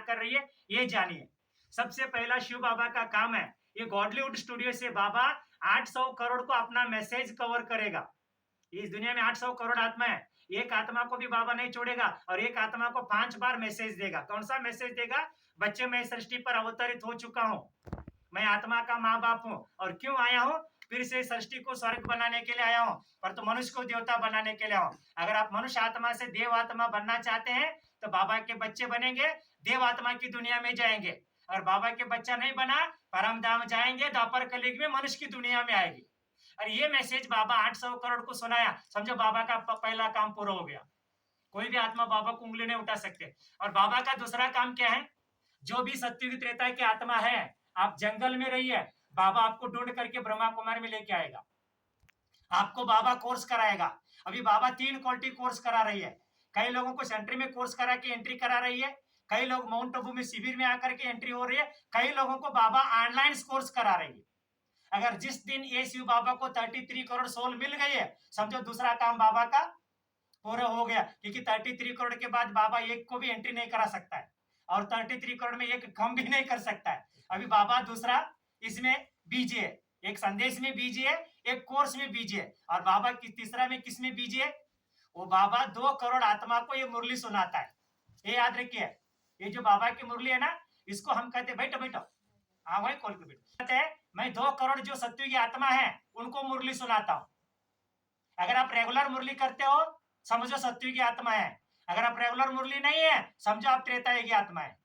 कर रही है ये जानिए। सबसे पहला शिव बाबा का काम है, ये गॉडलीवुड स्टूडियो से बाबा 800 करोड़ को अपना मैसेज कवर करेगा। इस दुनिया में 800 करोड़ आत्मा है, एक आत्मा को भी बाबा नहीं छोड़ेगा और एक आत्मा को 5 बार मैसेज देगा। कौन सा मैसेज देगा? बच्चे, मैं सृष्टि पर अवतरित हो चुका हूँ, मैं आत्मा का माँ बाप हूँ और क्यों आया हूँ? फिर से सृष्टि को स्वर्ग बनाने के लिए आया हूँ, पर तो मनुष्य को देवता बनाने के लिए आया हूँ। अगर आप मनुष्य आत्मा से देव आत्मा बनना चाहते हैं तो बाबा के बच्चे बनेंगे, देव आत्मा की दुनिया में जाएंगे। और बाबा के बच्चा नहीं बना, परम धाम जाएंगे, द्वापर कलयुग में मनुष्य की दुनिया में आएगी। और ये मैसेज बाबा 800 करोड़ को सुनाया, समझो बाबा का पहला काम पूरा हो गया। कोई भी आत्मा बाबा को उंगली नहीं उठा सकते। और बाबा का दूसरा काम क्या है? जो भी सत्युग त्रेता की आत्मा है, आप जंगल में रहिए, बाबा आपको ढूंढ करके ब्रह्मा कुमार में लेके आएगा, आपको बाबा कोर्स कराएगा। अभी बाबा 3 क्वालिटी कोर्स करा रही है। कई लोगों को सेंट्री में कोर्स करा के एंट्री करा रही है, कई लोग माउंट आबू में शिविर में आकर के एंट्री हो रही है, कई लोगों को बाबा ऑनलाइन कोर्स करा रही है। अगर जिस दिन ये शिव बाबा को 33 करोड़ सोल मिल गई है, समझो दूसरा काम बाबा का पूरा हो गया, क्योंकि 33 करोड़ के बाद बाबा एक को भी एंट्री नहीं करा सकता है और 33 करोड़ में एक कम भी नहीं कर सकता है। अभी बाबा दूसरा इसमें बीजी है, एक संदेश में बीजी है, एक कोर्स में बीजी है, और बाबा की तीसरा में किस में बीजी है? वो बाबा 2 करोड़ आत्मा को ये मुरली सुनाता है। ये याद रखिए, ये जो बाबा की मुरली है ना, इसको हम कहते हैं, बैठो बैठो, हाँ भाई खोल के बैठो, कहते हैं मैं 2 करोड़ जो सत्युगी आत्मा है उनको मुरली सुनाता हूँ। अगर आप रेगुलर मुरली करते हो, समझो सत्युगी आत्मा है। अगर आप रेगुलर मुरली नहीं है, समझो आप त्रेतायुगी आत्मा है।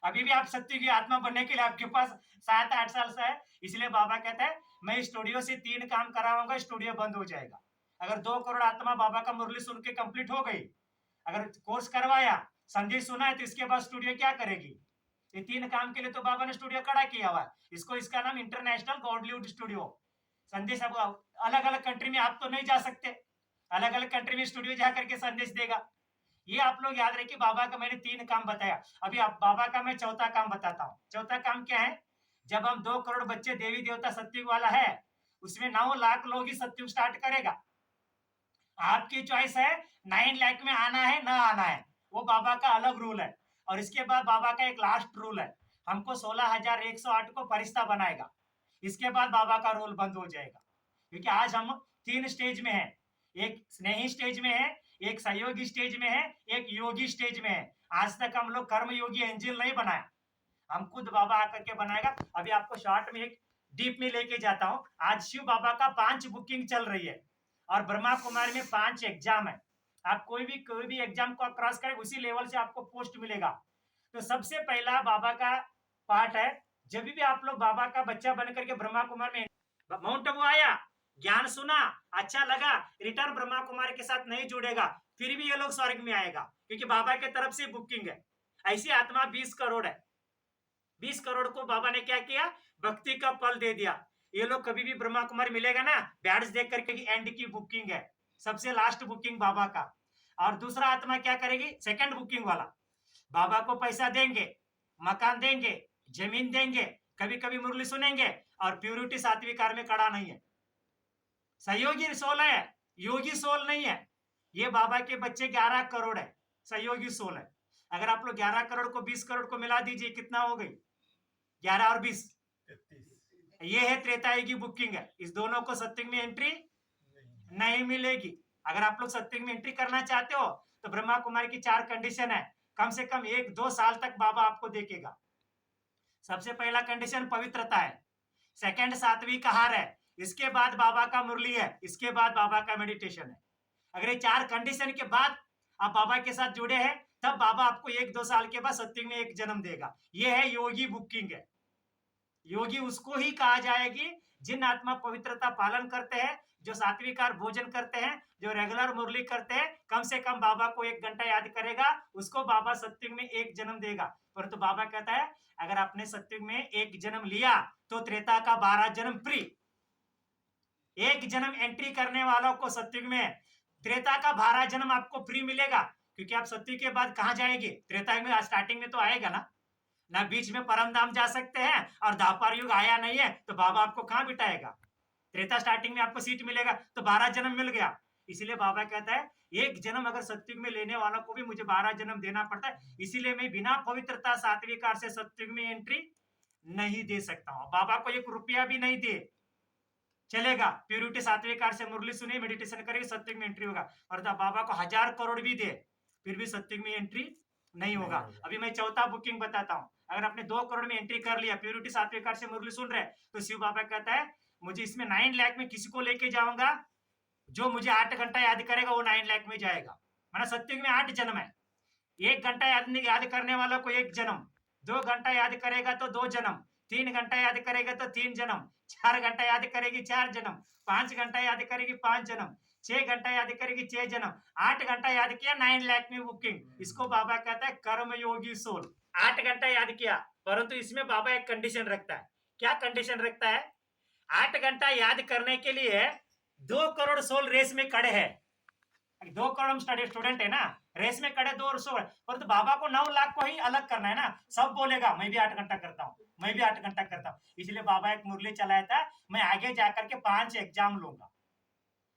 अभी भी आप सत्युगी आत्मा बनने के लिए आपके पास 7-8 साल से है। इसलिए बाबा कहता है मैं स्टूडियो से 3 काम कराऊंगा, स्टूडियो बंद हो जाएगा। अगर 2 करोड़ आत्मा बाबा का मुरली सुन के कंप्लीट हो गई, अगर कोर्स करवाया, संदेश सुना है, तो इसके बाद स्टूडियो क्या करेगी? ये 3 काम के लिए तो बाबा ने स्टूडियो खड़ा किया हुआ है। इसको, इसका नाम इंटरनेशनल गॉडलीवुड स्टूडियो। संदेश अब अलग अलग कंट्री में आप तो नहीं जा सकते, अलग अलग कंट्री में स्टूडियो जाकर के संदेश देगा। ये आप लोग याद रखिए, बाबा का मैंने 3 काम बताया। अभी आप बाबा का मैं चौथा काम बताता हूँ। चौथा काम क्या है? जब हम 2 करोड़ बच्चे देवी देवता सत्युग वाला है, उसमें 9 लाख लोग ही सत्युग स्टार्ट करेगा। आपकी चॉइस है 9 लाख में आना है ना आना है, वो बाबा का अलग रूल है। और इसके बाद बाबा का एक लास्ट रूल है, हमको 16,108 को फरिश्ता बनाएगा। इसके बाद बाबा का रोल बंद हो जाएगा, क्योंकि आज हम 3 स्टेज में हैं। एक स्नेही स्टेज में है, एक सहयोगी स्टेज में है, एक योगी स्टेज में है। आज तक हम लोग कर्म योगी एंजल नहीं बनाया, हम खुद बाबा आकर के बनाएगा। अभी आपको शॉर्ट में एक डीप में लेके जाता हूँ। आज शिव बाबा का 5 बुकिंग चल रही है और ब्रह्मा कुमारी में 5 एग्जाम है। आप कोई भी एग्जाम को क्रॉस करें, उसी लेवल से आपको पोस्ट मिलेगा। तो सबसे पहला बाबा का पार्ट है, जब भी आप लोग बाबा का बच्चा बन करके ब्रह्मा कुमार में माउंट आबू आया, ज्ञान सुना, अच्छा लगा, रिटर्न ब्रह्मा कुमार के साथ नहीं जुड़ेगा, फिर भी ये लोग स्वर्ग में आएगा, क्योंकि बाबा की तरफ से बुकिंग है। ऐसी आत्मा 20 करोड़ है। 20 करोड़ को बाबा ने क्या किया? भक्ति का फल दे दिया। ये लोग कभी भी ब्रह्मा कुमार मिलेगा ना, बैड्स देख करके एंड की बुकिंग है, सबसे लास्ट बुकिंग बाबा का। और दूसरा आत्मा क्या करेगी? सेकंड बुकिंग वाला, बाबा को पैसा देंगे, मकान देंगे, जमीन देंगे, कभी कभी मुरली सुनेंगे, और प्यूरिटी 7वीं कार में खड़ा नहीं है। सहयोगी सोल है, योगी सोल नहीं है। ये बाबा के बच्चे 11 करोड़ है, सहयोगी सोल है। अगर आप लोग 11 करोड़ को 20 करोड़ को मिला दीजिए, कितना हो गई? 11 और 20, ये है त्रेतायुगी बुकिंग है। इस दोनों को सत्युग में एंट्री नहीं मिलेगी। अगर आप लोग सत्युग में एंट्री करना चाहते हो तो ब्रह्मा कुमारी की 4 कंडीशन है, कम से कम 1-2 साल तक बाबा आपको देखेगा। सबसे पहला कंडीशन पवित्रता है, सेकंड 7वीं का हार है, इसके बाद बाबा का मुरली है, इसके बाद बाबा का मेडिटेशन है। अगर ये 4 कंडीशन के बाद आप बाबा के साथ जुड़े हैं, तब बाबा आपको 1-2 साल के बाद सत्युग में एक जन्म देगा। ये है योगी बुकिंग है। योगी उसको ही कहा जाएगी जिन आत्मा पवित्रता पालन करते हैं, जो 7वीं कार भोजन करते हैं, जो रेगुलर मुरली करते हैं, कम से कम बाबा को 1 घंटा याद करेगा, उसको बाबा सत्युग में एक जन्म देगा। परंतु बाबा कहता है अगर आपने सत्युग में एक जन्म लिया तो त्रेता का 12 जन्म फ्री। एक जन्म एंट्री करने वालों को सत्युग में त्रेता का 12 जन्म आपको फ्री मिलेगा, क्योंकि आप सत्युग के बाद कहां जाएंगे? त्रेता में स्टार्टिंग में तो आएगा ना बीच में परम धाम जा सकते हैं, और द्वापर युग आया नहीं है तो बाबा आपको कहां बिठाएगा? त्रेता स्टार्टिंग में आपको सीट मिलेगा, तो 12 जन्म मिल गया। इसीलिए बाबा कहता है एक जन्म अगर सत्युग में लेने वालों को भी मुझे 12 जन्म देना पड़ता है, इसीलिए मैं बिना पवित्रता सात्विक कार से सत्युग में एंट्री नहीं दे सकता हूं। बाबा को 1 रुपया भी नहीं दे चलेगा, प्योरिटी सात्विक कार से मुरली सुनिए, मेडिटेशन करेंगे, सत्युग में एंट्री होगा। और बाबा को 1000 करोड़ भी दे फिर भी सत्युग में एंट्री नहीं होगा। अभी मैं चौथा बुकिंग बताता हूँ। अगर आपने 2 करोड़ में एंट्री कर लिया, प्योरिटी सात्विक कार से मुरली सुन रहे, तो शिव बाबा कहता है मुझे इसमें 9 लाख में किसी को लेके जाऊंगा, जो मुझे 8 घंटा याद करेगा वो 9 लाख में जाएगा। माना सत्युग में 8 जन्म है, 1 घंटा याद करने वाला को 1 जन्म, 2 घंटा याद करेगा तो 2 जन्म, 3 घंटा याद करेगा तो 3 जन्म, 4 घंटा याद करेगी 4 जन्म, 5 घंटा याद करेगी 5 जन्म, 6 घंटा याद करेगी 6 जन्म, 8 घंटा याद किया 9 लाख में बुकिंग। इसको बाबा कहता है कर्म योगी सोल। 8 घंटा याद किया, परंतु इसमें बाबा एक कंडीशन रखता है। क्या कंडीशन रखता है? 8 घंटा याद करने के लिए 2 करोड़ सोल रेस में खड़े हैं। 2 करोड़ स्टूडेंट है ना, रेस में खड़े 2 सोल, परंतु बाबा को 9 लाख को ही अलग करना है ना। सब बोलेगा मैं भी 8 घंटा करता हूँ, मैं भी 8 घंटा करता हूँ। इसलिए बाबा एक मुरली चलाया था, मैं आगे जाकर के 5 एग्जाम लूंगा,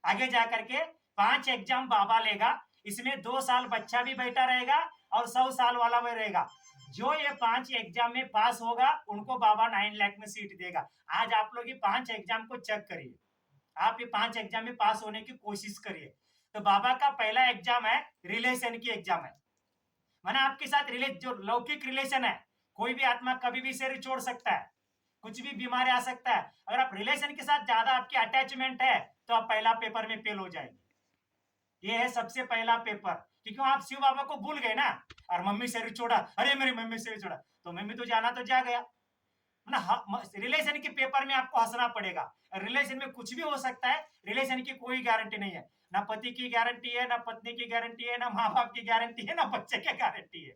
आगे जाकर के 5 एग्जाम बाबा लेगा। इसमें 2 साल बच्चा भी बैठा रहेगा और 100 साल वाला भी रहेगा। जो ये 5 एग्जाम में पास होगा उनको बाबा 9 लाख में सीट देगा। आज आप लोग ये 5 एग्जाम को चेक करिए, आप ये 5 एग्जाम में पास होने की कोशिश करिए। तो बाबा का पहला एग्जाम है रिलेशन की एग्जाम है, माना आपके साथ जो लौकिक रिलेशन है, कोई भी आत्मा कभी भी शरीर छोड़ सकता है, कुछ भी बीमारी आ सकता है। अगर आप रिलेशन के साथ ज्यादा आपकी अटैचमेंट है तो आप पहला पेपर में फेल हो जाएंगे। ये है सबसे पहला पेपर, क्योंकि आप शिव बाबा को भूल गए ना, और मम्मी शरीर छोड़ा, अरे मेरी मम्मी शरीर छोड़ा, तो मम्मी तो जाना तो जा गया ना। रिलेशन के पेपर में आपको हंसना पड़ेगा। रिलेशन में कुछ भी हो सकता है, रिलेशन की कोई गारंटी नहीं है, ना पति की गारंटी है, ना पत्नी की गारंटी है, ना माँ बाप की गारंटी है, ना बच्चे की गारंटी है।